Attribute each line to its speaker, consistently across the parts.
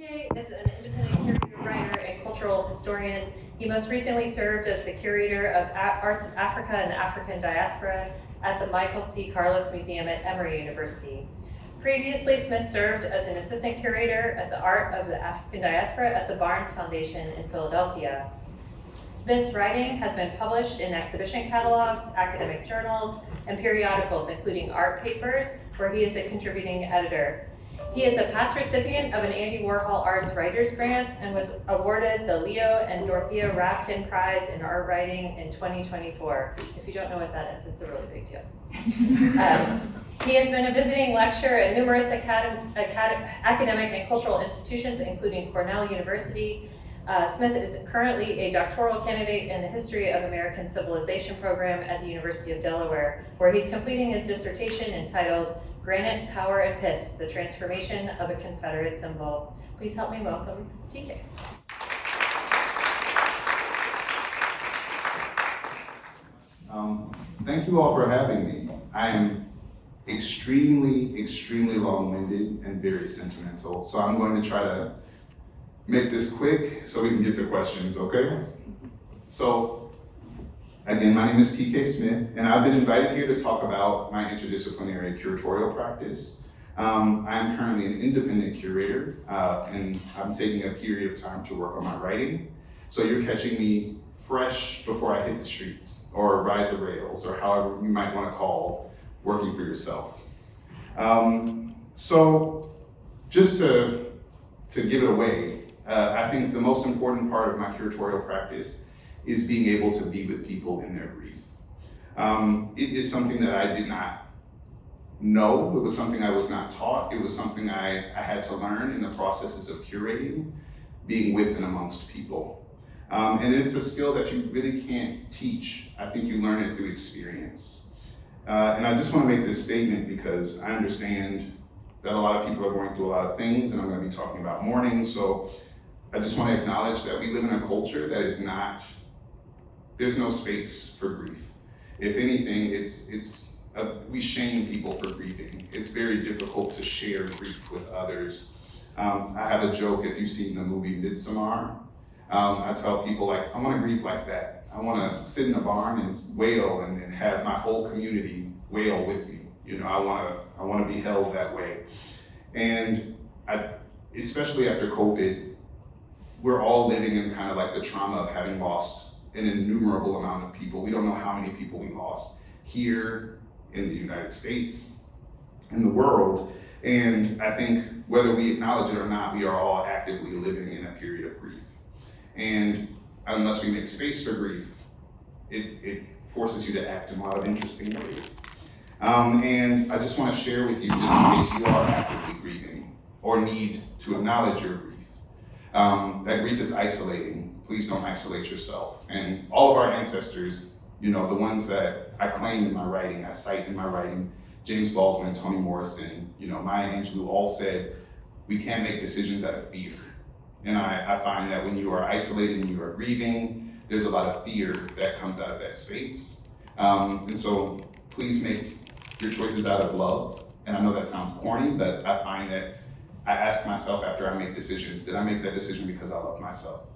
Speaker 1: TK is an independent curator, writer, and cultural historian. He most recently served as the curator of Arts of Africa and the African Diaspora at the Michael C. Carlos Museum at Emory University. Previously, Smith served as an assistant curator at the Art of the African Diaspora at the Barnes Foundation in Philadelphia. Smith's writing has been published in exhibition catalogs, academic journals, and periodicals, including Art Papers, where he is a contributing editor. He is a past recipient of an Andy Warhol Arts Writers Grant and was awarded the Leo and Dorothea Rapkin Prize in Art Writing in 2024. If you don't know what that is, it's a really big deal. He has been a visiting lecturer at numerous academic and cultural institutions, including Cornell University. Smith is currently a doctoral candidate in the History of American Civilization program at the University of Delaware, where he's completing his dissertation entitled Granite, Power, and Piss, the Transformation of a Confederate Symbol. Please help me welcome TK.
Speaker 2: Thank you all for having me. I am extremely long-winded and very sentimental, so I'm going to try to make this quick so we can get to questions, okay? So, again, my name is TK Smith, and I've been invited here to talk about my interdisciplinary curatorial practice. I'm currently an independent curator, and I'm taking a period of time to work on my writing. So you're catching me fresh before I hit the streets, or ride the rails, or however you might want to call working for yourself. So just to give it away, I think the most important part of my curatorial practice is being able to be with people in their grief. It is something that I did not know. It was something I was not taught. It was something I had to learn in the processes of curating, being with and amongst people. And it's a skill that you really can't teach. I think you learn it through experience. And I just want to make this statement because I understand that a lot of people are going through a lot of things, and I'm going to be talking about mourning. So I just want to acknowledge that we live in a culture that is not, there's no space for grief. If anything, we shame people for grieving. It's very difficult to share grief with others. I have a joke, if you've seen the movie Midsommar, I tell people, like, I want to grieve like that. I want to sit in a barn and wail and have my whole community wail with me. You know, I want to be held that way. And especially after COVID, we're all living in kind of like the trauma of having lost an innumerable amount of people. We don't know how many people we lost here in the United States, in the world. And I think whether we acknowledge it or not, we are all actively living in a period of grief. And unless we make space for grief, it forces you to act in a lot of interesting ways. And I just want to share with you, just in case you are actively grieving or need to acknowledge your grief, that grief is isolating. Please don't isolate yourself. And all of our ancestors, you know, the ones that I claim in my writing, I cite in my writing, James Baldwin, Toni Morrison, you know, Maya Angelou, all said, we can't make decisions out of fear. And I find that when you are isolated and you are grieving, there's a lot of fear that comes out of that space. And so please make your choices out of love. And I know that sounds corny, but I find that I ask myself after I make decisions, did I make that decision because I love myself?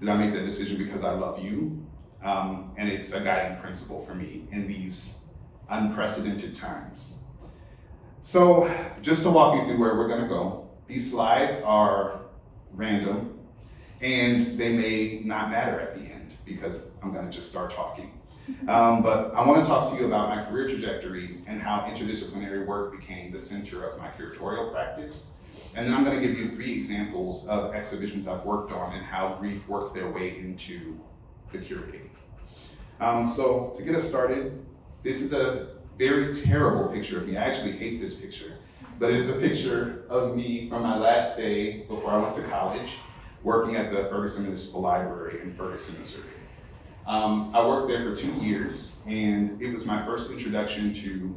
Speaker 2: Did I make that decision because I love you? And it's a guiding principle for me in these unprecedented times. So just to walk you through where we're gonna go, these slides are random and they may not matter at the end because I'm gonna just start talking. But I want to talk to you about my career trajectory and how interdisciplinary work became the center of my curatorial practice. And then I'm going to give you 3 examples of exhibitions I've worked on and how grief worked their way into the curating. So to get us started, this is a very terrible picture of me. I actually hate this picture, but it is a picture of me from my last day before I went to college, working at the Ferguson Municipal Library in Ferguson, Missouri. I worked there for 2 years, and it was my first introduction to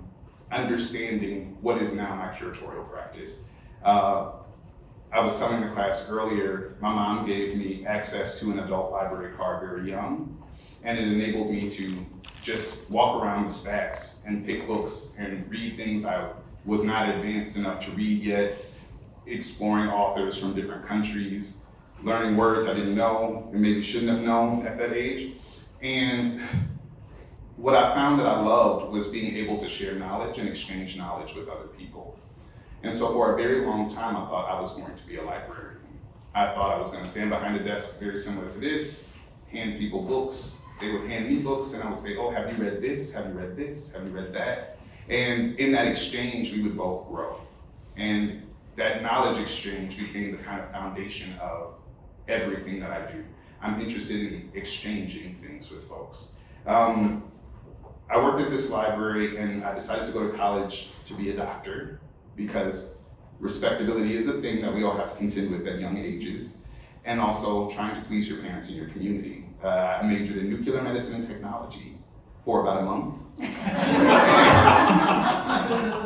Speaker 2: understanding what is now my curatorial practice. I was telling the class earlier, my mom gave me access to an adult library card very young, and it enabled me to just walk around the stacks and pick books and read things I was not advanced enough to read yet, exploring authors from different countries, learning words I didn't know and maybe shouldn't have known at that age. And what I found that I loved was being able to share knowledge and exchange knowledge with other people. And so for a very long time, I thought I was going to be a librarian. I thought I was going to stand behind a desk very similar to this, hand people books. They would hand me books and I would say, oh, have you read this? Have you read this? Have you read that? And in that exchange, we would both grow. And that knowledge exchange became the kind of foundation of everything that I do. I'm interested in exchanging things with folks. I worked at this library and I decided to go to college to be a doctor because respectability is a thing that we all have to contend with at young ages, and also trying to please your parents and your community. I majored in nuclear medicine and technology for about a month.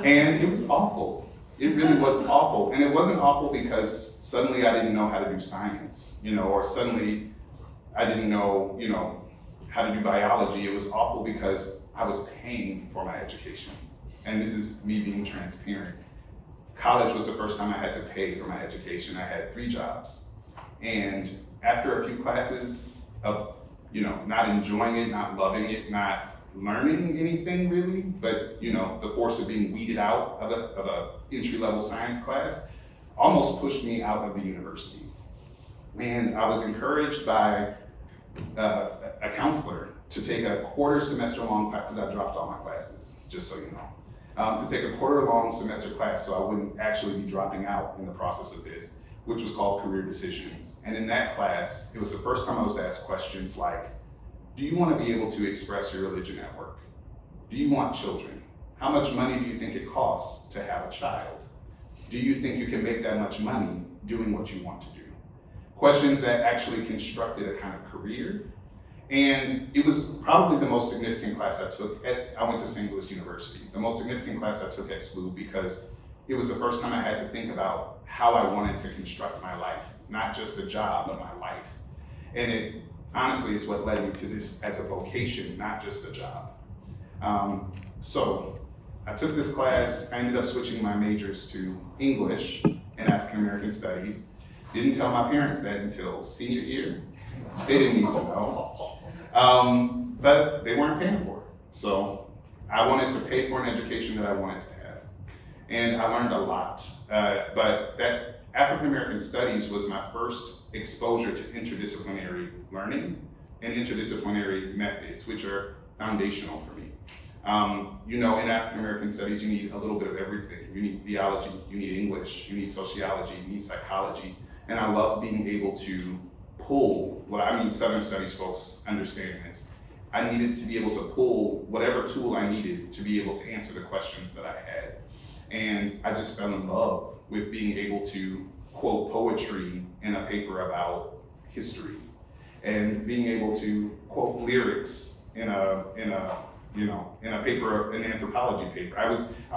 Speaker 2: And it was awful. It really was awful. And it wasn't awful because suddenly I didn't know how to do science, or suddenly I didn't know, how to do biology. It was awful because I was paying for my education. And this is me being transparent. College was the first time I had to pay for my education. I had 3 jobs. And after a few classes of, not enjoying it, not loving it, not learning anything really, but the force of being weeded out of a entry-level science class almost pushed me out of the university. And I was encouraged by a counselor to take a quarter semester long class, because I dropped all my classes, just so you know, to take a quarter long semester class so I wouldn't actually be dropping out in the process of this, which was called Career Decisions. And in that class, it was the first time I was asked questions like, do you want to be able to express your religion at work? Do you want children? How much money do you think it costs to have a child? Do you think you can make that much money doing what you want to do? Questions that actually constructed a kind of career. And it was probably the most significant class I took I went to St. Louis University, the most significant class I took at SLU, because it was the first time I had to think about how I wanted to construct my life, not just a job, but my life. And honestly, it's what led me to this as a vocation, not just a job. So I took this class, I ended up switching my majors to English and African American Studies. Didn't tell my parents that until senior year. They didn't need to know. But they weren't paying for it. So I wanted to pay for an education that I wanted to have. And I learned a lot. But that African American Studies was my first exposure to interdisciplinary learning and interdisciplinary methods, which are foundational for me. In African American Studies, you need a little bit of everything. You need theology, you need English, you need sociology, you need psychology. And I loved being able to pull, Southern Studies folks understand this. I needed to be able to pull whatever tool I needed to be able to answer the questions that I had. And I just fell in love with being able to quote poetry in a paper about history, and being able to quote lyrics in a paper, an anthropology paper. I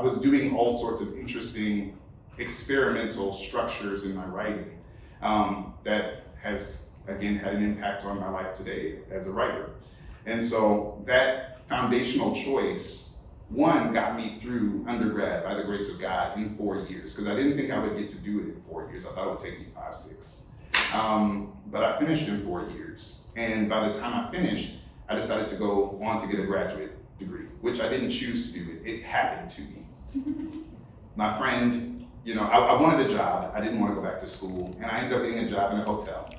Speaker 2: was doing all sorts of interesting experimental structures in my writing that has, again, had an impact on my life today as a writer. And so that foundational choice, one, got me through undergrad by the grace of God in 4 years, because I didn't think I would get to do it in 4 years. I thought it would take me 5, 6. But I finished in 4 years. And by the time I finished, I decided to go on to get a graduate degree, which I didn't choose to do. It happened to me. My friend, I wanted a job. I didn't want to go back to school. And I ended up getting a job in a hotel.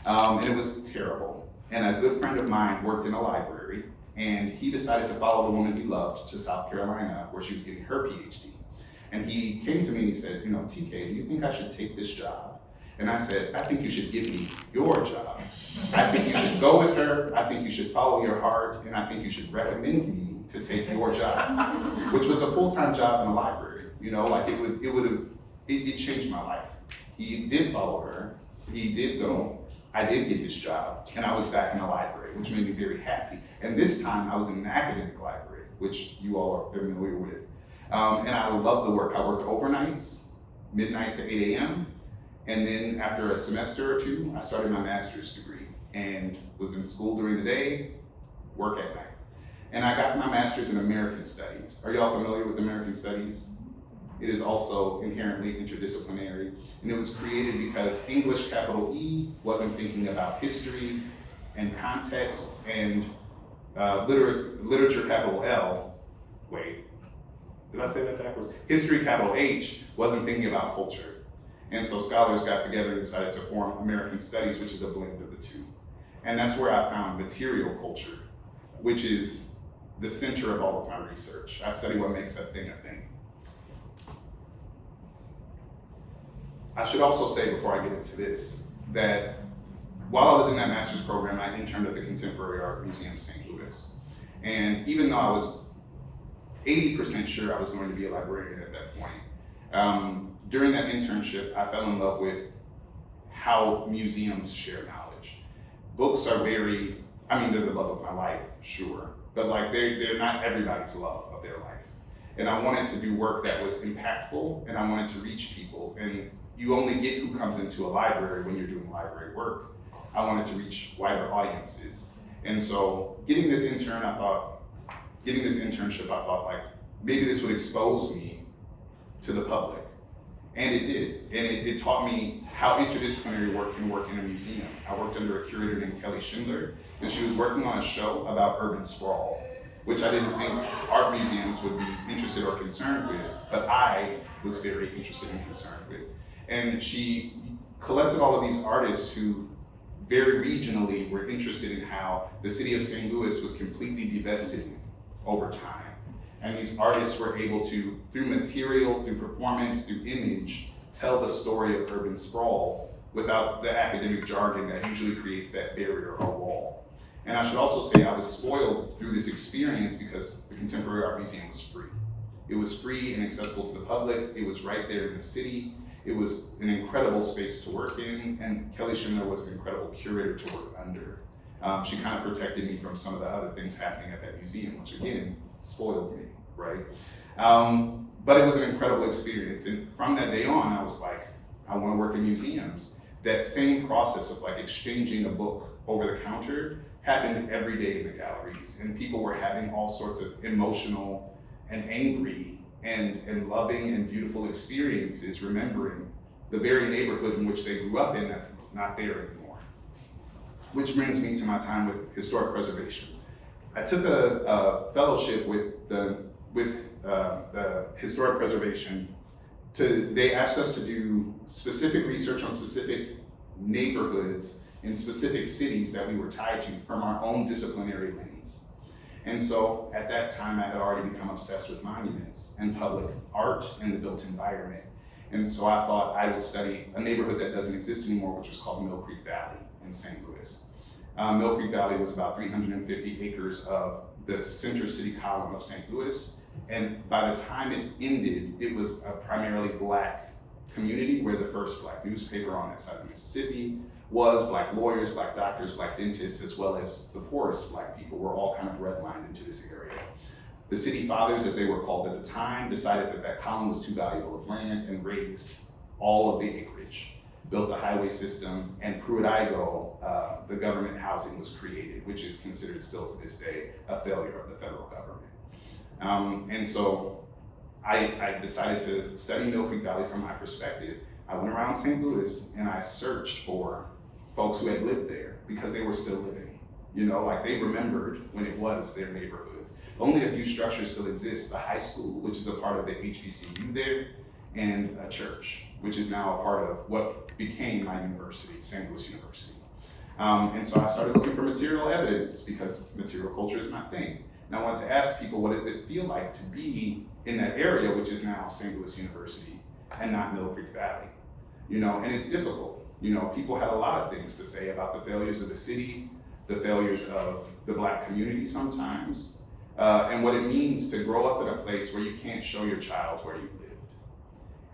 Speaker 2: And it was terrible. And a good friend of mine worked in a library, and he decided to follow the woman he loved to South Carolina, where she was getting her PhD. And he came to me and he said, TK, do you think I should take this job? And I said, I think you should give me your job. I think you should go with her. I think you should follow your heart. And I think you should recommend me to take your job, which was a full-time job in a library. It changed my life. He did follow her. He did go. I did get his job, and I was back in the library, which made me very happy. And this time I was in an academic library, which you all are familiar with. And I loved the work. I worked overnights, midnight to 8 a.m. And then after a semester or 2, I started my master's degree and was in school during the day, work at night. And I got my master's in American Studies. Are y'all familiar with American Studies? it is also inherently interdisciplinary. And it was created because English capital E wasn't thinking about history and context, and literature capital L, wait, did I say that backwards? History capital H wasn't thinking about culture. And so scholars got together and decided to form American Studies, which is a blend of the two. And that's where I found material culture, which is the center of all of my research. I study what makes a thing a thing. I should also say before I get into this, that while I was in that master's program, I interned at the Contemporary Art Museum, St. Louis. And even though I was 80% sure I was going to be a librarian at that point, during that internship, I fell in love with how museums share knowledge. Books are very, they're the love of my life, sure, but like they're not everybody's love of their life. And I wanted to do work that was impactful, and I wanted to reach people. And you only get who comes into a library when you're doing library work. I wanted to reach wider audiences. And so getting this internship, I thought like, maybe this would expose me to the public. And it did. And it taught me how interdisciplinary work can work in a museum. I worked under a curator named Kelly Schindler, and she was working on a show about urban sprawl, which I didn't think art museums would be interested or concerned with, but I was very interested and concerned with. And she collected all of these artists who very regionally were interested in how the city of St. Louis was completely divested over time. And these artists were able to, through material, through performance, through image, tell the story of urban sprawl without the academic jargon that usually creates that barrier or wall. And I should also say I was spoiled through this experience because the Contemporary Art Museum was free. It was free and accessible to the public. It was right there in the city. It was an incredible space to work in, and Kelly Schindler was an incredible curator to work under. She kind of protected me from some of the other things happening at that museum, which again, spoiled me, right? But it was an incredible experience. And from that day on, I was like, I want to work in museums. That same process of like exchanging a book over the counter happened every day in the galleries. And people were having all sorts of emotional and angry and loving and beautiful experiences, remembering the very neighborhood in which they grew up in that's not there anymore. Which brings me to my time with historic preservation. I took a fellowship with the historic preservation. They asked us to do specific research on specific neighborhoods in specific cities that we were tied to from our own disciplinary lens. And so at that time, I had already become obsessed with monuments and public art and the built environment. And so I thought I would study a neighborhood that doesn't exist anymore, which was called Mill Creek Valley in St. Louis. Mill Creek Valley was about 350 acres of the center city column of St. Louis. And by the time it ended, it was a primarily Black community where the first Black newspaper on that side of the Mississippi was. Black lawyers, Black doctors, Black dentists, as well as the poorest Black people were all kind of redlined into this area. The city fathers, as they were called at the time, decided that that column was too valuable of land and raised all of the acreage, built the highway system, and Pruitt-Igoe, the government housing was created, which is considered still to this day a failure of the federal government. And so I decided to study Mill Creek Valley from my perspective. I went around St. Louis and I searched for folks who had lived there because they were still living. You know, like they remembered when it was their neighborhoods. Only a few structures still exist: the high school, which is a part of the HBCU there, and a church, which is now a part of what became my university, St. Louis University. And so I started looking for material evidence because material culture is my thing. And I wanted to ask people, what does it feel like to be in that area, which is now St. Louis University and not Mill Creek Valley? You know, and it's difficult. You know, people had a lot of things to say about the failures of the city, the failures of the Black community sometimes, and what it means to grow up in a place where you can't show your child where you lived.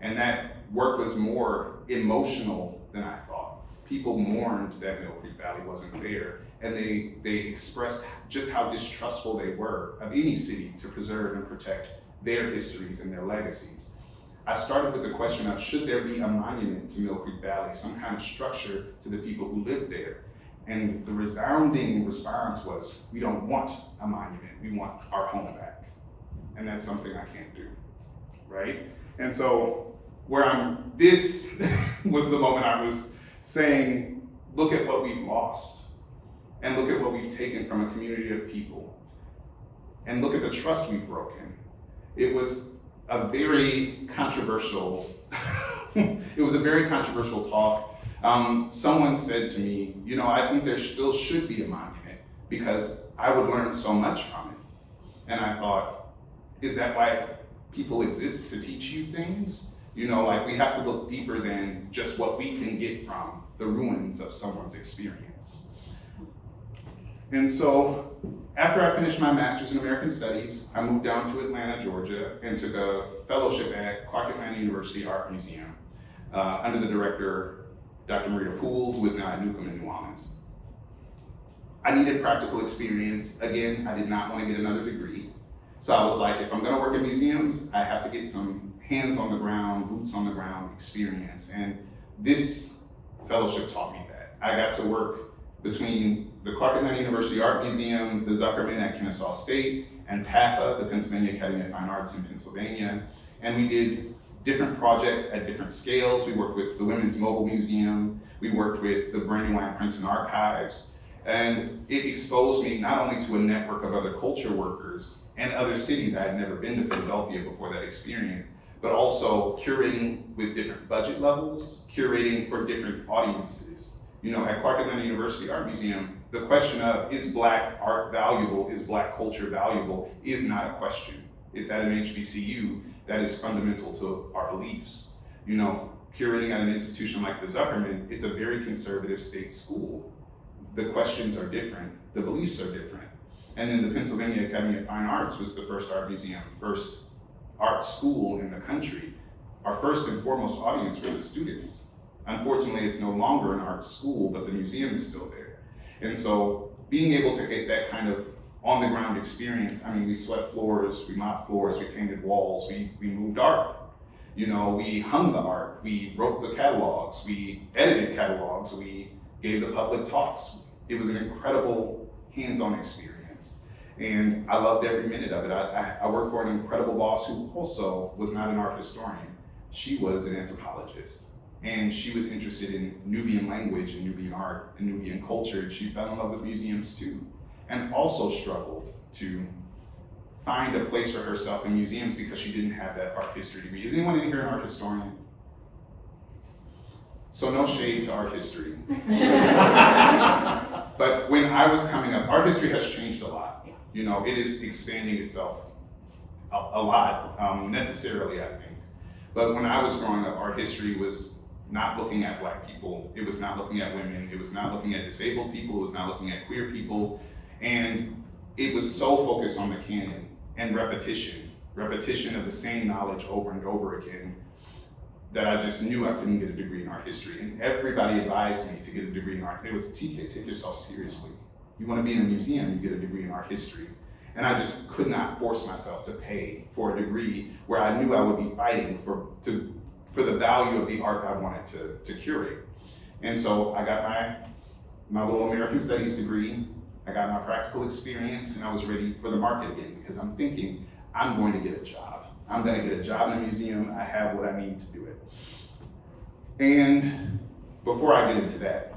Speaker 2: And that work was more emotional than I thought. People mourned that Mill Creek Valley wasn't there, and they expressed just how distrustful they were of any city to preserve and protect their histories and their legacies. I started with the question of, should there be a monument to Mill Creek Valley, some kind of structure to the people who lived there? And the resounding response was, we don't want a monument, we want our home back. And that's something I can't do, right? And so this was the moment I was saying, look at what we've lost, and look at what we've taken from a community of people, and look at the trust we've broken. It was a very controversial, talk. Someone said to me, I think there still should be a monument because I would learn so much from it. And I thought, is that why people exist, to teach you things? We have to look deeper than just what we can get from the ruins of someone's experience. And so after I finished my master's in American Studies, I moved down to Atlanta, Georgia, and took a fellowship at Clark Atlanta University Art Museum under the director, Dr. Marita Poole, who is now at Newcomb in New Orleans. I needed practical experience. Again, I did not want to get another degree. So I was like, if I'm gonna work in museums, I have to get some hands on the ground, boots on the ground experience. And this fellowship taught me that. I got to work between the Clark Atlanta University Art Museum, the Zuckerman at Kennesaw State, and PAFA, the Pennsylvania Academy of Fine Arts in Pennsylvania. And we did different projects at different scales. We worked with the Women's Mobile Museum. We worked with the Brandywine Princeton Archives. And it exposed me not only to a network of other culture workers and other cities. I had never been to Philadelphia before that experience, but also curating with different budget levels, curating for different audiences. At Clark Atlanta University Art Museum, the question of, is Black art valuable, is Black culture valuable, is not a question. It's at an HBCU that is fundamental to our beliefs. Curating at an institution like the Zuckerman, it's a very conservative state school. The questions are different, the beliefs are different. And then the Pennsylvania Academy of Fine Arts was the first art museum, first art school in the country. Our first and foremost audience were the students. Unfortunately, it's no longer an art school, but the museum is still there. And so being able to get that kind of on the ground experience, we swept floors, we mopped floors, we painted walls, we moved art. We hung the art, we wrote the catalogs, we edited catalogs, we gave the public talks. It was an incredible hands-on experience. And I loved every minute of it. I worked for an incredible boss who also was not an art historian. She was an anthropologist. And she was interested in Nubian language and Nubian art and Nubian culture. And she fell in love with museums too. And also struggled to find a place for herself in museums because she didn't have that art history degree. Is anyone in here an art historian? So no shade to art history. But when I was coming up, art history has changed a lot. It is expanding itself a lot, necessarily, I think. But when I was growing up, art history was not looking at Black people. It was not looking at women. It was not looking at disabled people. It was not looking at queer people. And it was so focused on the canon and repetition of the same knowledge over and over again, that I just knew I couldn't get a degree in art history. And everybody advised me to get a degree in art. They was, TK, take yourself seriously. You want to be in a museum, you get a degree in art history. And I just could not force myself to pay for a degree where I knew I would be fighting for the value of the art I wanted to curate. And so I got my little American Studies degree, I got my practical experience, and I was ready for the market again, because I'm thinking, I'm going to get a job. I'm gonna get a job in a museum, I have what I need to do it. And before I get into that,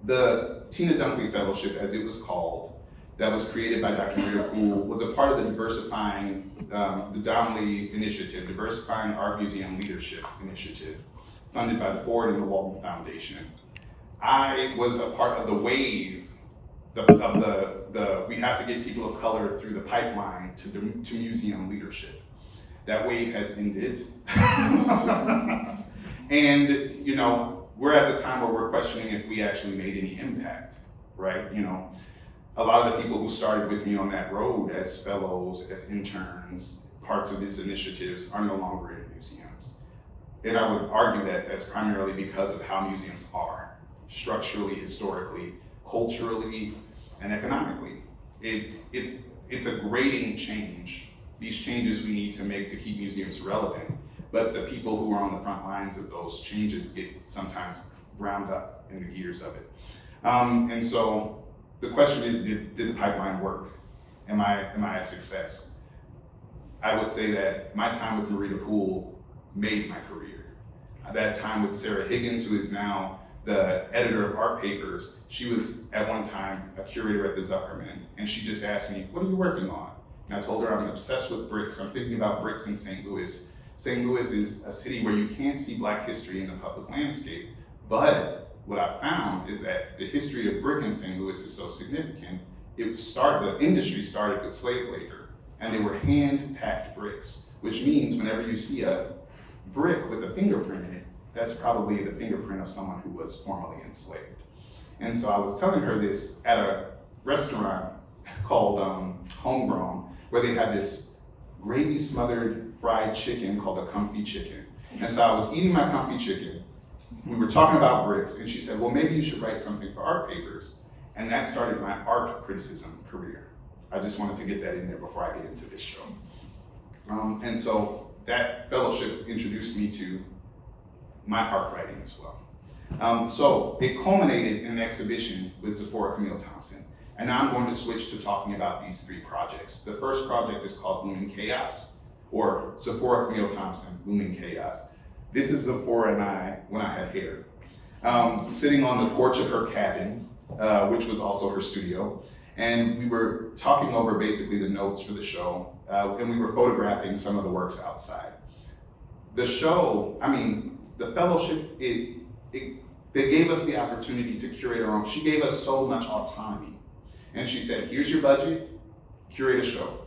Speaker 2: the Tina Dunkley Fellowship, as it was called, that was created by Dr. Marita Poole, was a part of the Diversifying, the Donnelly Initiative, Diversifying Art Museum Leadership Initiative, funded by the Ford and the Walton Foundation. I was a part of the wave we have to get people of color through the pipeline to museum leadership. That wave has ended. And we're at the time where we're questioning if we actually made any impact, right? A lot of the people who started with me on that road as fellows, as interns, parts of these initiatives are no longer in museums. And I would argue that that's primarily because of how museums are, structurally, historically, culturally, and economically. It's a grading change. These changes we need to make to keep museums relevant, but the people who are on the front lines of those changes get sometimes ground up in the gears of it. And so the question is, did the pipeline work? Am I a success? I would say that my time with Marita Poole made my career. That time with Sarah Higgins, who is now the editor of art papers, she was at one time a curator at the Zuckerman, and she just asked me, what are you working on? And I told her I'm obsessed with bricks. I'm thinking about bricks in St. Louis. St. Louis is a city where you can't see Black history in the public landscape, but what I found is that the history of brick in St. Louis is so significant. The industry started with slave labor, and they were hand-packed bricks, which means whenever you see a brick with a fingerprint in it, that's probably the fingerprint of someone who was formerly enslaved. And so I was telling her this at a restaurant called Homegrown, where they had this gravy-smothered fried chicken called a comfy chicken. And so I was eating my comfy chicken, we were talking about bricks, and she said, well, maybe you should write something for art papers. And that started my art criticism career. I just wanted to get that in there before I get into this show. And so that fellowship introduced me to my art writing as well. So it culminated in an exhibition with Zephora Camille Thompson. And now I'm going to switch to talking about these 3 projects. The first project is called Looming Chaos, or Zephora Camille Thompson, Looming Chaos. This is Zephora and I when I had hair, sitting on the porch of her cabin, which was also her studio. And we were talking over basically the notes for the show, and we were photographing some of the works outside. The show, the fellowship, they gave us the opportunity to curate our own. She gave us so much autonomy. And she said, here's your budget, curate a show.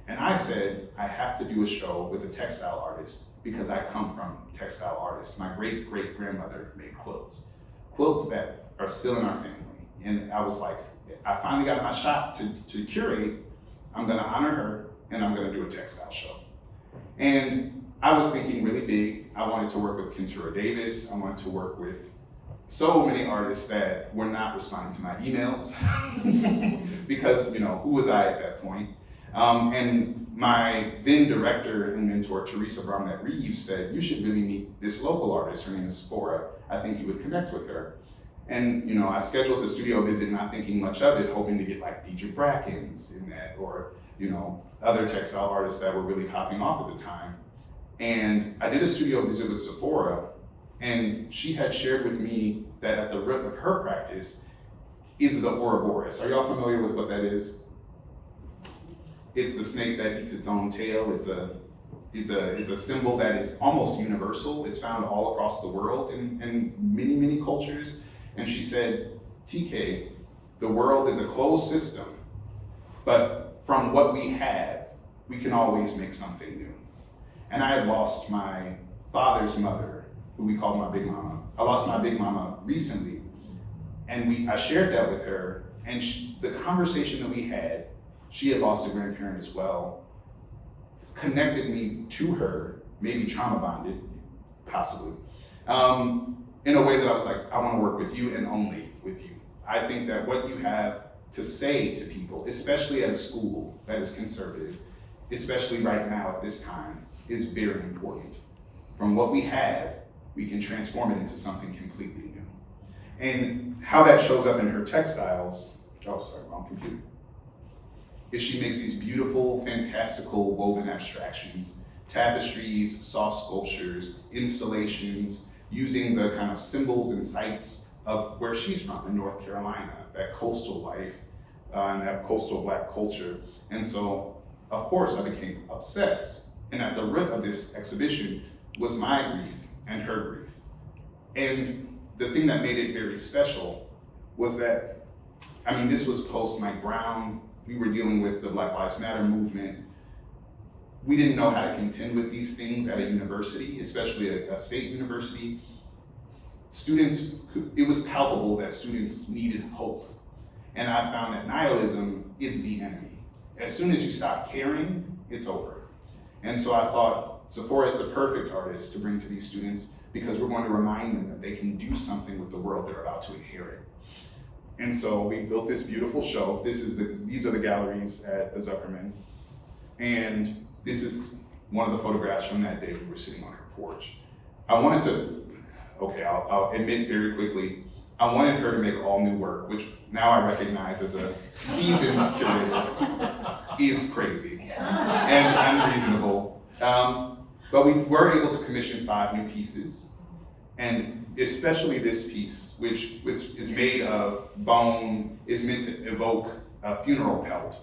Speaker 2: And I said, I have to do a show with a textile artist because I come from textile artists. My great-great-grandmother made quilts that are still in our family. And I was like, I finally got my shot to curate. I'm gonna honor her and I'm gonna do a textile show. And I was thinking really big. I wanted to work with Kentura Davis. I wanted to work with so many artists that were not responding to my emails because, who was I at that point? And my then director and mentor, Teresa Bromlett-Reeves, said, you should really meet this local artist. Her name is Sephora. I think you would connect with her. And I scheduled the studio visit not thinking much of it, hoping to get like Deidre Brackens in that, or other textile artists that were really popping off at the time. And I did a studio visit with Sephora, and she had shared with me that at the root of her practice is the Ouroboros. Are y'all familiar with what that is? It's the snake that eats its own tail. It's a symbol that is almost universal. It's found all across the world in many, many cultures. And she said, TK, the world is a closed system, but from what we have, we can always make something new. And I had lost my father's mother, who we called my big mama. I lost my big mama recently, and I shared that with her, and the conversation that we had, she had lost a grandparent as well, connected me to her, maybe trauma bonded, possibly, in a way that I was like, I want to work with you and only with you. I think that what you have to say to people, especially at a school that is conservative, especially right now at this time, is very important. From what we have, we can transform it into something completely new. And how that shows up in her textiles, wrong computer, is she makes these beautiful, fantastical woven abstractions, tapestries, soft sculptures, installations, using the kind of symbols and sites of where she's from in North Carolina, that coastal life and that coastal Black culture. And so, of course, I became obsessed. And at the root of this exhibition was my grief and her grief. And the thing that made it very special was that, this was post Mike Brown. We were dealing with the Black Lives Matter movement. We didn't know how to contend with these things at a university, especially a state university. It was palpable that students needed hope. And I found that nihilism is the enemy. As soon as you stop caring, it's over. And so I thought Zephora is the perfect artist to bring to these students because we're going to remind them that they can do something with the world they're about to inherit. And so we built this beautiful show. These are the galleries at the Zuckerman. And this is one of the photographs from that day we were sitting on her porch. I'll admit very quickly, I wanted her to make all new work, which now I recognize as a seasoned curator is crazy and unreasonable. But we were able to commission 5 new pieces, and especially this piece, which is made of bone, is meant to evoke a funeral pelt.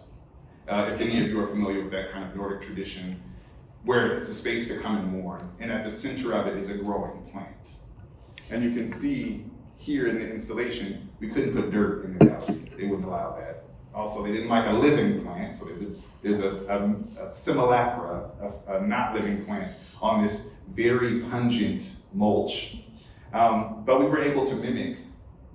Speaker 2: If any of you are familiar with that kind of Nordic tradition, where it's a space to come and mourn, and at the center of it is a growing plant. And you can see here in the installation, we couldn't put dirt in the gallery. They wouldn't allow that. Also, they didn't like a living plant, so there's a simulacra of a not living plant on this very pungent mulch. But we were able to mimic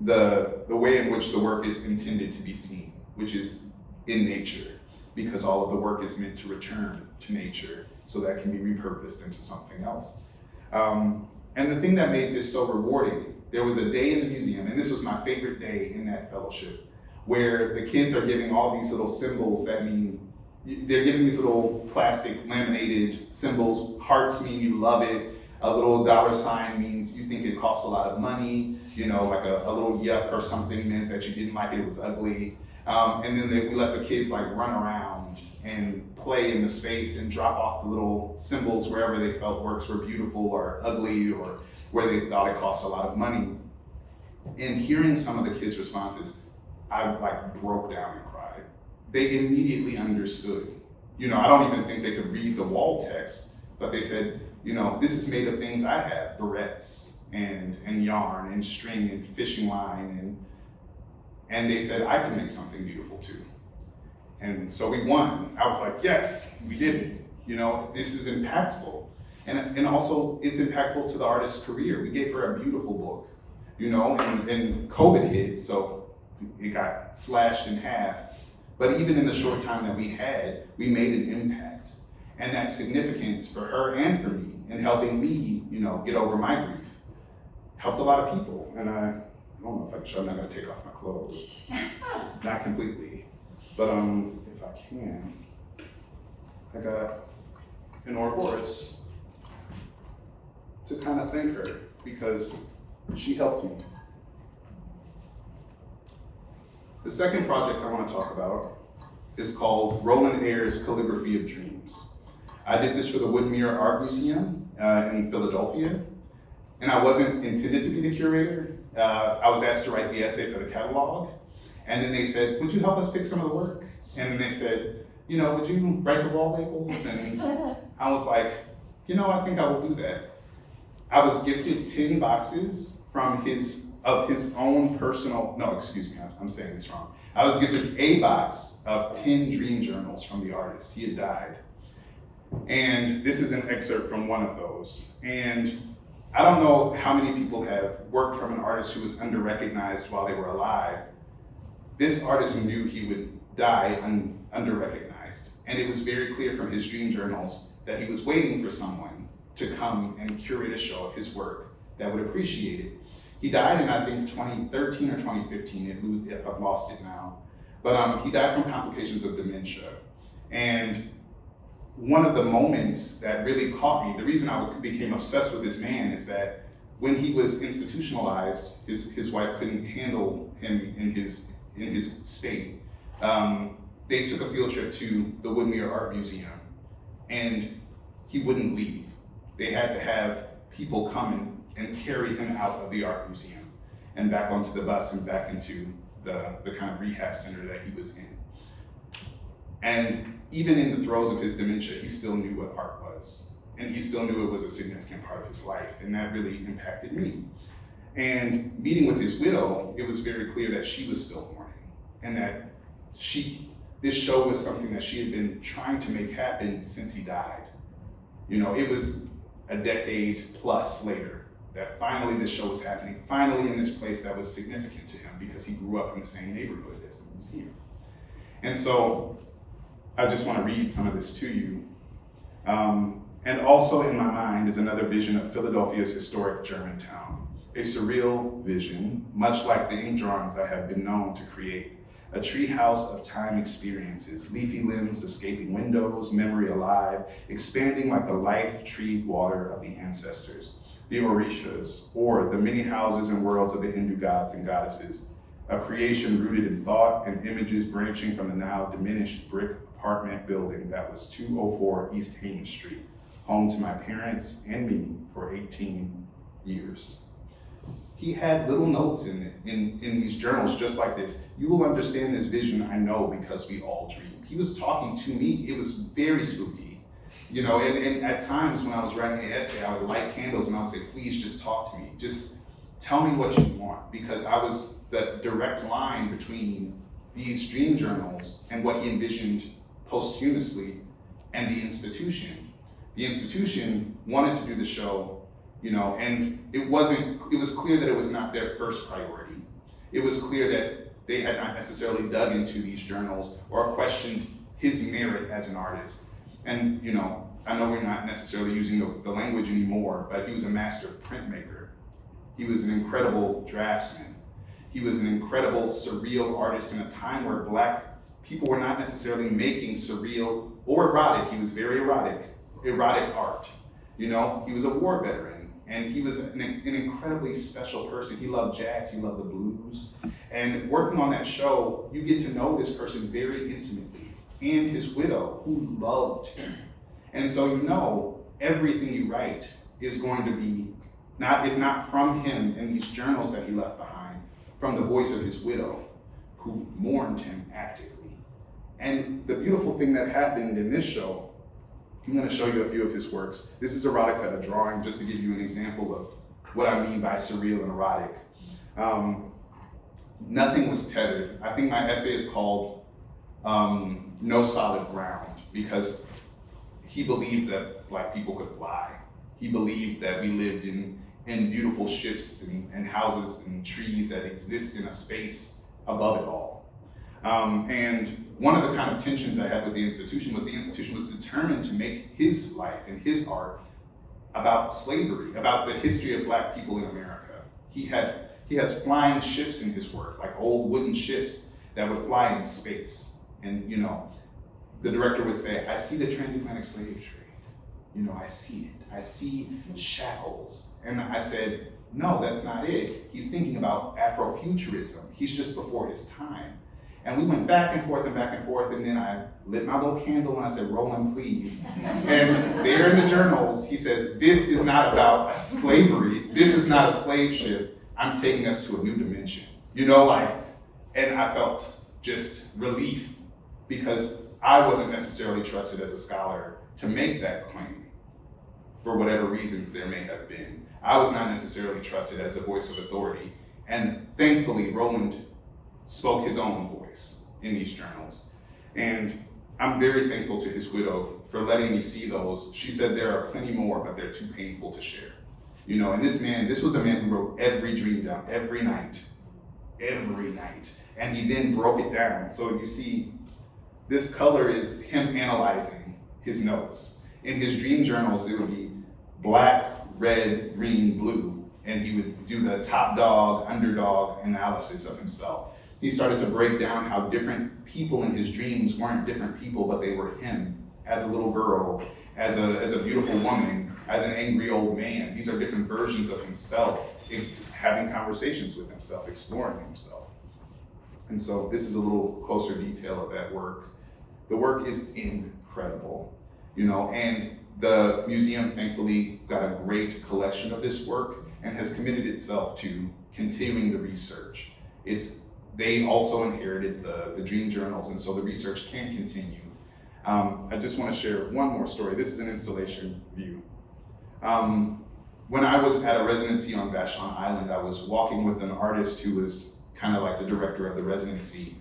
Speaker 2: the way in which the work is intended to be seen, which is in nature, because all of the work is meant to return to nature so that can be repurposed into something else. And the thing that made this so rewarding, there was a day in the museum, and this was my favorite day in that fellowship, where the kids are giving all these little symbols that mean, they're giving these little plastic laminated symbols. Hearts mean you love it. A little $ means you think it costs a lot of money. You know, like a little yuck or something meant that you didn't like it was ugly. And then we let the kids like run around and play in the space and drop off the little symbols wherever they felt works were beautiful or ugly or where they thought it cost a lot of money. And hearing some of the kids' responses, I like broke down and cried. They immediately understood. You know, I don't even think they could read the wall text, but they said, you know, this is made of things I have, barrettes and yarn and string and fishing line, and they said I could make something beautiful too. And so we won. I was like, yes, we did it. You know, this is impactful. And also it's impactful to the artist's career. We gave her a beautiful book, you know, and COVID hit, so it got slashed in half. But even in the short time that we had, we made an impact. And that significance for her and for me in helping me, you know, get over my grief, helped a lot of people. And I don't know if I can show, I'm not gonna take off my clothes. Not completely, but if I can, I got an Ouroboros to kind of thank her because she helped me. The second project I want to talk about is called Roland Ayer's Calligraphy of Dreams. I did this for the Woodmere Art Museum in Philadelphia, and I wasn't intended to be the curator. I was asked to write the essay for the catalog, and then they said, would you help us pick some of the work? And then they said, you know, would you write the wall labels? And I was like, you know, I think I will do that. I was gifted 10 boxes from his own personal, no, excuse me, I'm saying this wrong. I was gifted a box of 10 dream journals from the artist. He had died. And this is an excerpt from one of those. And I don't know how many people have worked from an artist who was under-recognized while they were alive. This artist knew he would die under-recognized. And it was very clear from his dream journals that he was waiting for someone to come and curate a show of his work that would appreciate it. He died in, I think, 2013 or 2015, I've lost it now. But he died from complications of dementia. And one of the moments that really caught me, the reason I became obsessed with this man is that when he was institutionalized, his wife couldn't handle him in his state. They took a field trip to the Woodmere Art Museum, and he wouldn't leave. They had to have people come and carry him out of the art museum and back onto the bus and back into the kind of rehab center that he was in. And even in the throes of his dementia, he still knew what art was. And he still knew it was a significant part of his life, and that really impacted me. And meeting with his widow, it was very clear that she was still mourning, and that this show was something that she had been trying to make happen since he died. You know, it was a decade plus later that finally this show was happening, finally in this place that was significant to him because he grew up in the same neighborhood as the museum. And so I just want to read some of this to you. And also in my mind is another vision of Philadelphia's historic Germantown, a surreal vision, much like the ink drawings I have been known to create. A treehouse of time experiences, leafy limbs escaping windows, memory alive, expanding like the life-treed water of the ancestors. the Orishas, or the many houses and worlds of the Hindu gods and goddesses, a creation rooted in thought and images branching from the now diminished brick apartment building that was 204 East Hayden Street, home to my parents and me for 18 years. He had little notes in these journals just like this. You will understand this vision, I know, because we all dream. He was talking to me. It was very spooky. You know, and at times when I was writing the essay, I would light candles and I would say, please just talk to me. Just tell me what you want, because I was the direct line between these dream journals and what he envisioned posthumously and the institution. The institution wanted to do the show, you know, and it was clear that it was not their first priority. It was clear that they had not necessarily dug into these journals or questioned his merit as an artist. And, you know, I know we're not necessarily using the language anymore, but he was a master printmaker. He was an incredible draftsman. He was an incredible surreal artist in a time where Black people were not necessarily making surreal or erotic. He was very erotic art. You know, he was a war veteran, and he was an incredibly special person. He loved jazz, he loved the blues. And working on that show, you get to know this person very intimately, and his widow, who loved him. And so you know everything you write is going to be, if not from him in these journals that he left behind, from the voice of his widow, who mourned him actively. And the beautiful thing that happened in this show, I'm going to show you a few of his works. This is erotica, a drawing, just to give you an example of what I mean by surreal and erotic. Nothing was tethered. I think my essay is called No Solid Ground, because he believed that Black people could fly. He believed that we lived in beautiful ships and houses and trees that exist in a space above it all. And one of the kind of tensions I had with the institution was determined to make his life and his art about slavery, about the history of Black people in America. He has flying ships in his work, like old wooden ships that would fly in space. And, you know, the director would say, I see the transatlantic slave trade. You know, I see it. I see shackles. And I said, no, that's not it. He's thinking about Afrofuturism. He's just before his time. And we went back and forth, and then I lit my little candle and I said, Roland, please. And there in the journals, he says, this is not about slavery. This is not a slave ship. I'm taking us to a new dimension. You know, like, and I felt just relief, because I wasn't necessarily trusted as a scholar to make that claim for whatever reasons there may have been. I was not necessarily trusted as a voice of authority. And thankfully, Roland spoke his own voice in these journals. And I'm very thankful to his widow for letting me see those. She said there are plenty more, but they're too painful to share. You know, and this was a man who wrote every dream down, every night. And he then broke it down. So you see, this color is him analyzing his notes. In his dream journals, it would be black, red, green, blue, and he would do the top dog, underdog analysis of himself. He started to break down how different people in his dreams weren't different people, but they were him as a little girl, as a beautiful woman, as an angry old man. These are different versions of himself, having conversations with himself, exploring himself. And so this is a little closer detail of that work. The work is incredible, you know, and the museum thankfully got a great collection of this work and has committed itself to continuing the research. They also inherited the dream journals, and so the research can continue. I just want to share one more story. This is an installation view. When I was at a residency on Vashon Island, I was walking with an artist who was kind of like the director of the residency,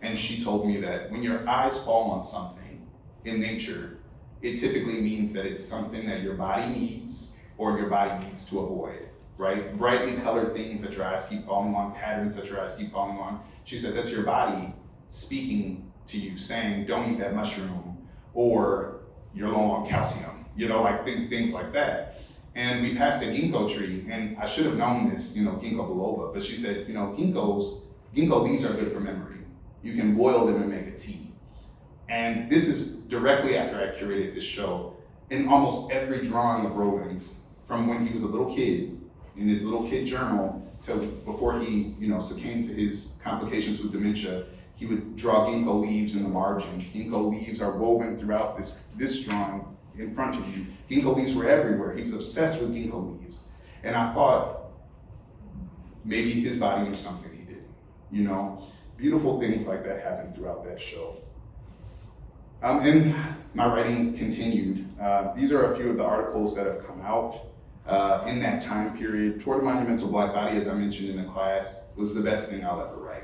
Speaker 2: and she told me that when your eyes fall on something in nature, it typically means that it's something that your body needs or your body needs to avoid, right? It's brightly colored things that your eyes keep falling on, patterns that your eyes keep falling on. She said that's your body speaking to you, saying, don't eat that mushroom, or you're low on calcium, you know, like things like that. And we passed a ginkgo tree, and I should have known this, you know, ginkgo biloba, but she said, you know, ginkgo leaves are good for memory. You can boil them and make a tea. And this is directly after I curated this show. In almost every drawing of Roland's, from when he was a little kid, in his little kid journal, till before he, succumbed to his complications with dementia. He would draw ginkgo leaves in the margins. Ginkgo leaves are woven throughout this drawing in front of you. Ginkgo leaves were everywhere. He was obsessed with ginkgo leaves. And I thought, maybe his body knew something he didn't, Beautiful things like that happened throughout that show. And my writing continued. These are a few of the articles that have come out in that time period. Toward a Monumental Black Body, as I mentioned in the class, was the best thing I'll ever write.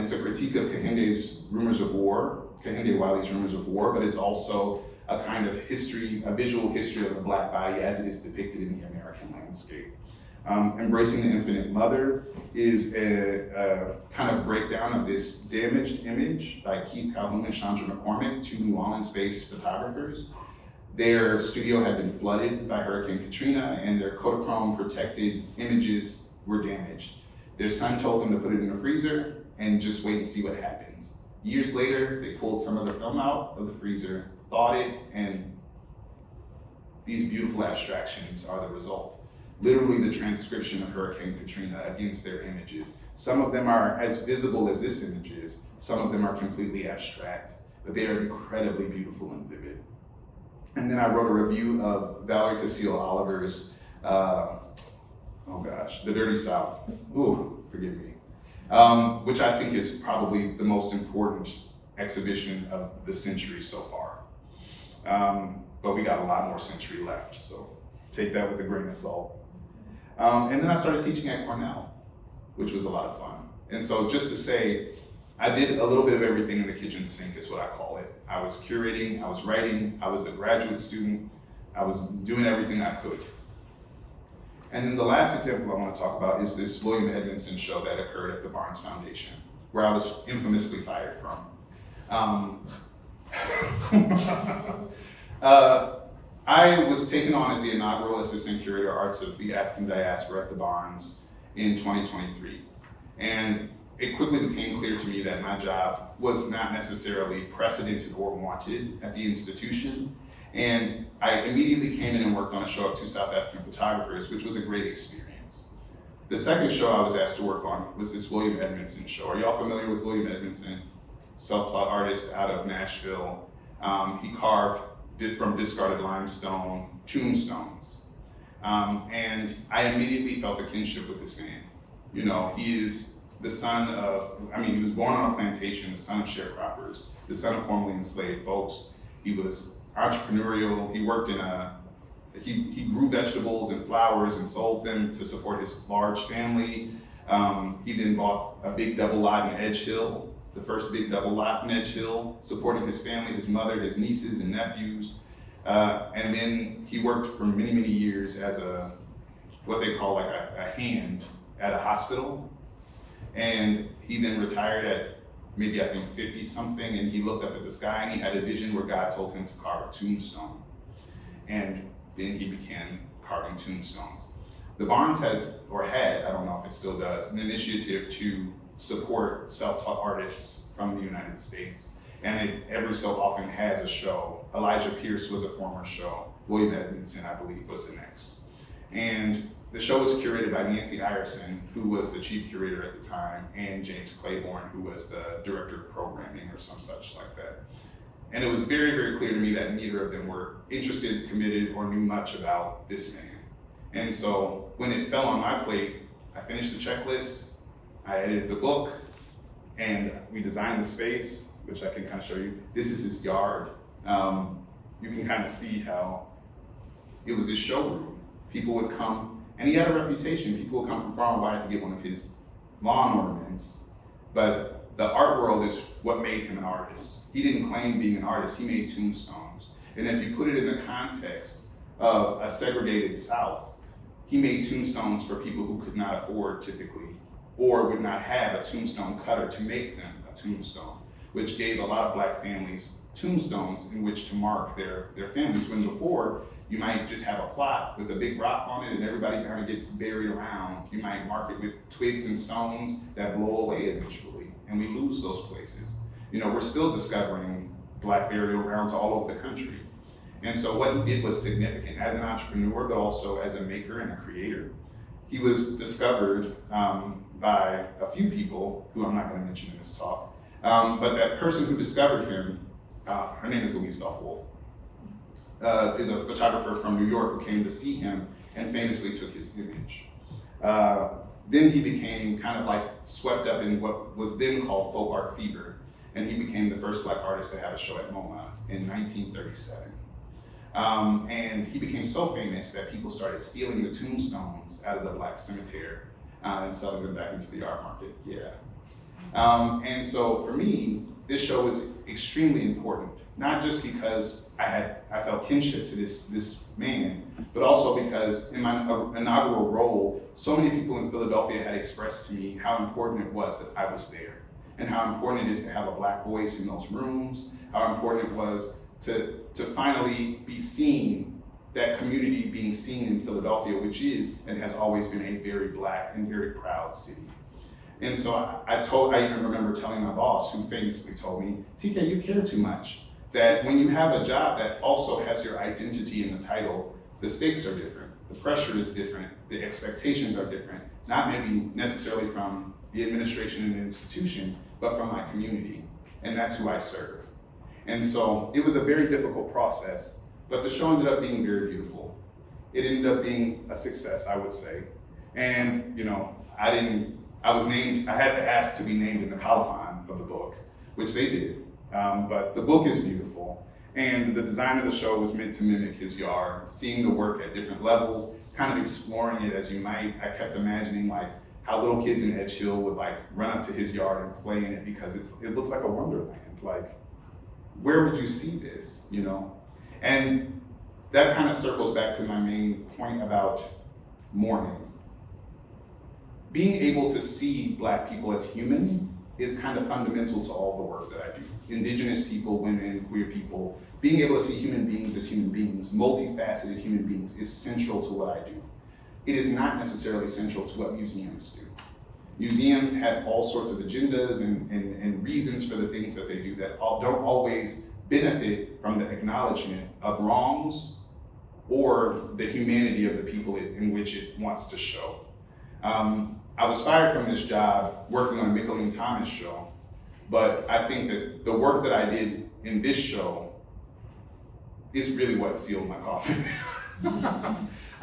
Speaker 2: It's a critique of Kehinde's Rumors of War, Kehinde Wiley's Rumors of War, but it's also a kind of history, a visual history of the Black body as it is depicted in the American landscape. Embracing the Infinite Mother is a kind of breakdown of this damaged image by Keith Calhoun and Chandra McCormick, two New Orleans-based photographers. Their studio had been flooded by Hurricane Katrina, and their Kodachrome protected images were damaged. Their son told them to put it in the freezer and just wait and see what happens. Years later, they pulled some of the film out of the freezer, thawed it, and these beautiful abstractions are the result. Literally the transcription of Hurricane Katrina against their images. Some of them are as visible as this image is, some of them are completely abstract, but they are incredibly beautiful and vivid. And then I wrote a review of Valerie Castillo Oliver's, The Dirty South. Ooh, forgive me. Which I think is probably the most important exhibition of the century so far. But we got a lot more century left, so take that with a grain of salt. And then I started teaching at Cornell, which was a lot of fun. And so just to say, I did a little bit of everything in the kitchen sink is what I call it. I was curating, I was writing, I was a graduate student, I was doing everything I could. And then the last example I want to talk about is this William Edmondson show that occurred at the Barnes Foundation, where I was infamously fired from. I was taken on as the inaugural assistant curator arts of the African diaspora at the Barnes in 2023. And it quickly became clear to me that my job was not necessarily precedented or wanted at the institution. And I immediately came in and worked on a show of two South African photographers, which was a great experience. The second show I was asked to work on was this William Edmondson show. Are y'all familiar with William Edmondson? Self-taught artist out of Nashville. He did from discarded limestone tombstones. And I immediately felt a kinship with this man. He is the son of, he was born on a plantation, the son of sharecroppers, the son of formerly enslaved folks. He was entrepreneurial. He worked he grew vegetables and flowers and sold them to support his large family. He then bought a big double lot in Edge Hill, the first big double lot in Edge Hill, supporting his family, his mother, his nieces and nephews. And then he worked for many, many years as what they call like a hand at a hospital. And he then retired at maybe I think 50 something, and he looked up at the sky and he had a vision where God told him to carve a tombstone. And then he began carving tombstones. The Barnes had, I don't know if it still does, an initiative to support self-taught artists from the United States. And it every so often has a show. Elijah Pierce was a former show. William Edmondson, I believe, was the next. And the show was curated by Nancy Ireson, who was the chief curator at the time, and James Claiborne, who was the director of programming or some such like that. And it was very, very clear to me that neither of them were interested, committed, or knew much about this man. And so when it fell on my plate, I finished the checklist, I edited the book, and we designed the space, which I can kind of show you. This is his yard. You can kind of see how it was his showroom. People would come, and he had a reputation. People would come from far and wide to get one of his lawn ornaments. But the art world is what made him an artist. He didn't claim being an artist, he made tombstones. And if you put it in the context of a segregated South, he made tombstones for people who could not afford typically, or would not have a tombstone cutter to make them a tombstone, which gave a lot of Black families tombstones in which to mark their families, when before, you might just have a plot with a big rock on it and everybody kind of gets buried around. You might mark it with twigs and stones that blow away eventually, and we lose those places. We're still discovering Black burial grounds all over the country. And so what he did was significant as an entrepreneur, but also as a maker and a creator. He was discovered by a few people who I'm not going to mention in this talk, but that person who discovered him, her name is Louise Wolf, is a photographer from New York who came to see him and famously took his image. Then he became kind of like swept up in what was then called folk art fever, and he became the first Black artist to have a show at MoMA in 1937. And he became so famous that people started stealing the tombstones out of the Black cemetery and selling them back into the art market. And so for me, this show was extremely important, not just because I felt kinship to this man, but also because in my inaugural role, so many people in Philadelphia had expressed to me how important it was that I was there, and how important it is to have a Black voice in those rooms, how important it was to finally be seen, that community being seen in Philadelphia, which is and has always been a very Black and very proud city. And so I even remember telling my boss, who famously told me, TK, you care too much. That when you have a job that also has your identity in the title, the stakes are different, the pressure is different, the expectations are different, not maybe necessarily from the administration and the institution, but from my community, and that's who I serve. And so it was a very difficult process, but the show ended up being very beautiful. It ended up being a success, I would say. And I had to ask to be named in the colophon of the book, which they did. But the book is beautiful, and the design of the show was meant to mimic his yard, seeing the work at different levels, kind of exploring it as you might. I kept imagining like how little kids in Edge Hill would like run up to his yard and play in it because it looks like a wonderland. Like, where would you see this, And that kind of circles back to my main point about mourning. Being able to see Black people as human is kind of fundamental to all the work that I do. Indigenous people, women, queer people, being able to see human beings as human beings, multifaceted human beings, is central to what I do. It is not necessarily central to what museums do. Museums have all sorts of agendas and reasons for the things that they do that don't always benefit from the acknowledgement of wrongs or the humanity of the people in which it wants to show. I was fired from this job working on Mickalene Thomas' show, but I think that the work that I did in this show is really what sealed my coffin.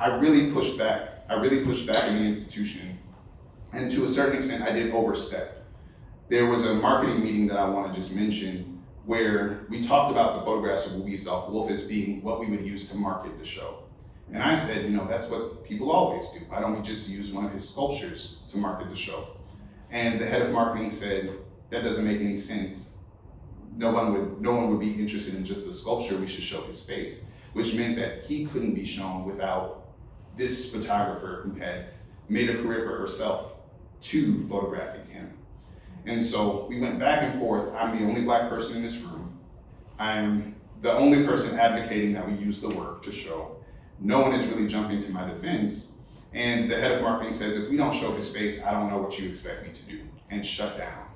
Speaker 2: I really pushed back in the institution, and to a certain extent, I did overstep. There was a marketing meeting that I want to just mention where we talked about the photographs of Louise Wolf as being what we would use to market the show. And I said, that's what people always do. Why don't we just use one of his sculptures to market the show? And the head of marketing said, that doesn't make any sense. No one would be interested in just the sculpture, we should show his face, which meant that he couldn't be shown without this photographer who had made a career for herself to photographing him. And so we went back and forth. I'm the only Black person in this room. I'm the only person advocating that we use the work to show. No one is really jumping to my defense. And the head of marketing says, if we don't show his face, I don't know what you expect me to do, and shut down.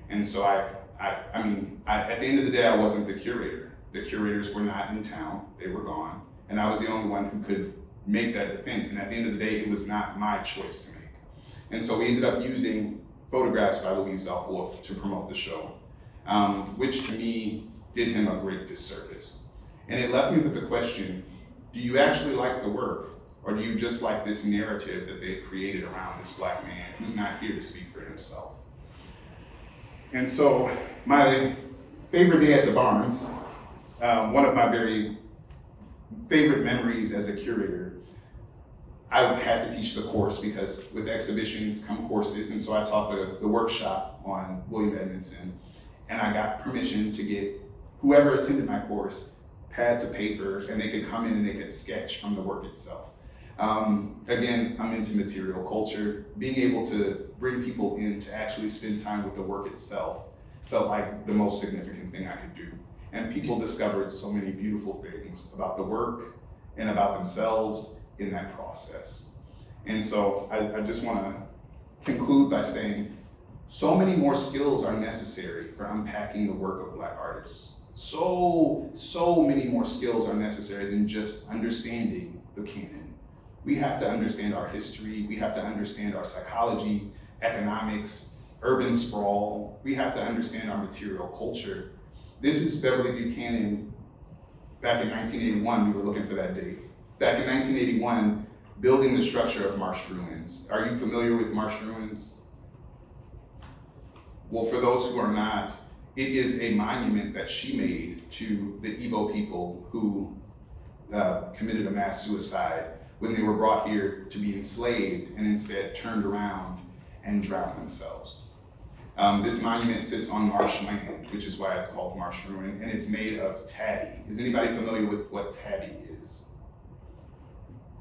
Speaker 2: And so at the end of the day, I wasn't the curator. The curators were not in town, they were gone. And I was the only one who could make that defense. And at the end of the day, it was not my choice to make. And so we ended up using photographs by Louise Wolf to promote the show, which to me did him a great disservice. And it left me with the question, do you actually like the work, or do you just like this narrative that they've created around this Black man who's not here to speak for himself? And so my favorite day at the Barnes, one of my very favorite memories as a curator, I had to teach the course because with exhibitions come courses, and so I taught the workshop on William Edmondson, and I got permission to get whoever attended my course pads of paper, and they could come in and they could sketch from the work itself. Again, I'm into material culture. Being able to bring people in to actually spend time with the work itself felt like the most significant thing I could do. And people discovered so many beautiful things about the work and about themselves in that process. And so I just want to conclude by saying so many more skills are necessary for unpacking the work of Black artists. So many more skills are necessary than just understanding the canon. We have to understand our history, we have to understand our psychology, economics, urban sprawl, we have to understand our material culture. This is Beverly Buchanan back in 1981, we were looking for that date. Back in 1981, building the structure of marsh ruins. Are you familiar with marsh ruins? Well, for those who are not, it is a monument that she made to the Igbo people who committed a mass suicide when they were brought here to be enslaved and instead turned around and drowned themselves. This monument sits on marshland, which is why it's called Marsh Ruin, and it's made of tabby. Is anybody familiar with what tabby is?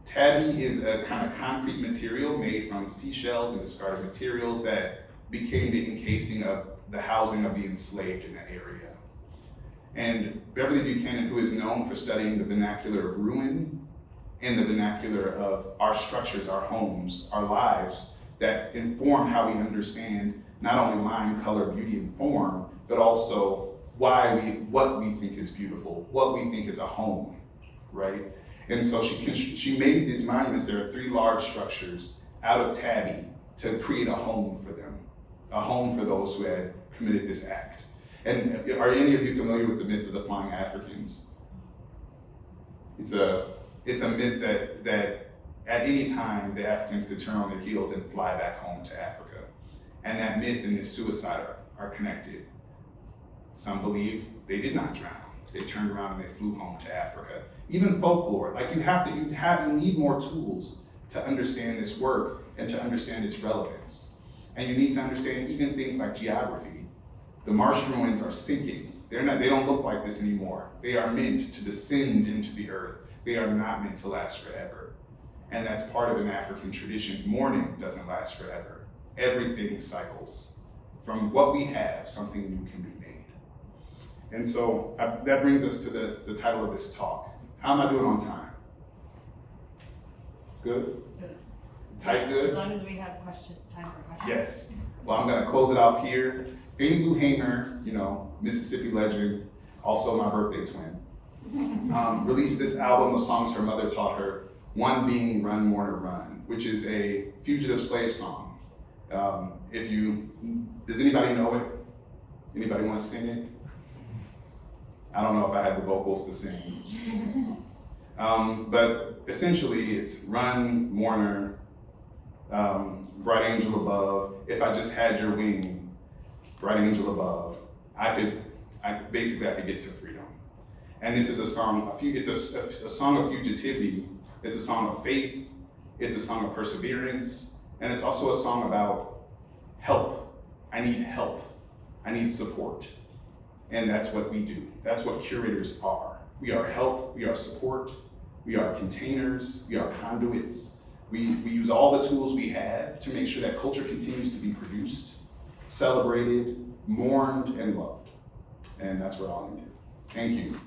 Speaker 2: Tabby is a kind of concrete material made from seashells and discarded materials that became the encasing of the housing of the enslaved in that area. And Beverly Buchanan, who is known for studying the vernacular of ruin and the vernacular of our structures, our homes, our lives, that inform how we understand not only line, color, beauty, and form, but also what we think is beautiful, what we think is a home, right? And so she made these monuments. There are 3 large structures out of tabby to create a home for them, a home for those who had committed this act. And are any of you familiar with the myth of the flying Africans? It's a myth that at any time the Africans could turn on their heels and fly back home to Africa. And that myth and this suicide are connected. Some believe they did not drown. They turned around and they flew home to Africa. Even folklore, like you need more tools to understand this work and to understand its relevance. And you need to understand even things like geography. The marsh ruins are sinking. They don't look like this anymore. They are meant to descend into the earth. They are not meant to last forever. And that's part of an African tradition. Mourning doesn't last forever. Everything cycles. From what we have, something new can be made. And so that brings us to the title of this talk. How am I doing on time? Good?
Speaker 3: Good.
Speaker 2: Tight good?
Speaker 3: As long as we have time for questions.
Speaker 2: Yes. Well, I'm gonna close it off here. Fannie Lou Hamer, Mississippi legend, also my birthday twin, released this album of songs her mother taught her, one being Run Mourner, Run, which is a fugitive slave song. Does anybody know it? Anybody want to sing it? I don't know if I have the vocals to sing. But essentially it's Run, Mourner, Bright Angel Above, If I Just Had Your Wing, Bright Angel Above, I could get to freedom. And this is a song, it's a song of fugitivity, it's a song of faith, it's a song of perseverance, and it's also a song about help. I need support. And that's what we do. That's what curators are. We are help, we are support, we are containers, we are conduits. We use all the tools we have to make sure that culture continues to be produced, celebrated, mourned, and loved. And that's what I'll end. Thank you.